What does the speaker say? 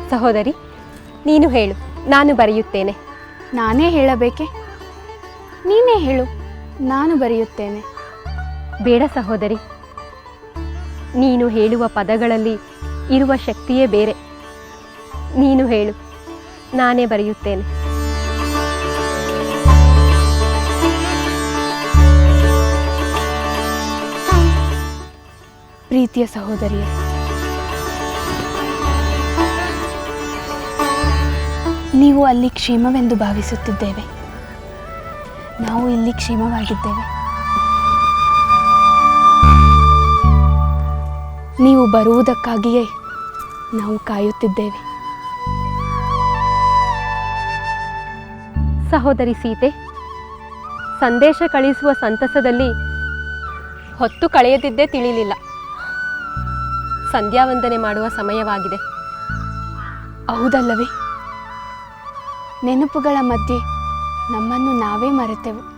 ಸಹೋದರಿ, ನೀನು ಹೇಳು, ನಾನು ಬರೆಯುತ್ತೇನೆ. ನಾನೇ ಹೇಳಬೇಕೆ? ನೀನೇ ಹೇಳು, ನಾನು ಬರೆಯುತ್ತೇನೆ. ಬೇಡ ಸಹೋದರಿ, ನೀನು ಹೇಳುವ ಪದಗಳಲ್ಲಿ ಇರುವ ಶಕ್ತಿಯೇ ಬೇರೆ. ನೀನು ಹೇಳು, ನಾನೇ ಬರೆಯುತ್ತೇನೆ. ಪ್ರೀತಿಯ ಸಹೋದರಿಯೇ, ನೀವು ಅಲ್ಲಿ ಕ್ಷೇಮವೆಂದು ಭಾವಿಸುತ್ತಿದ್ದೇವೆ. ನಾವು ಇಲ್ಲಿ ಕ್ಷೇಮವಾಗಿದ್ದೇವೆ. ನೀವು ಬರುವುದಕ್ಕಾಗಿಯೇ ನಾವು ಕಾಯುತ್ತಿದ್ದೇವೆ. ಸಹೋದರಿ ಸೀತೆ, ಸಂದೇಶ ಕಳಿಸುವ ಸಂತಸದಲ್ಲಿ ಹೊತ್ತು ಕಳೆಯದಿದ್ದೇ ತಿಳಿಲಿಲ್ಲ. ಸಂಧ್ಯಾವಂದನೆ ಮಾಡುವ ಸಮಯವಾಗಿದೆ. ಹೌದಲ್ಲವೇ? ನೆನಪುಗಳ ಮಧ್ಯೆ ನಮ್ಮನ್ನು ನಾವೇ ಮರೆತೆವು.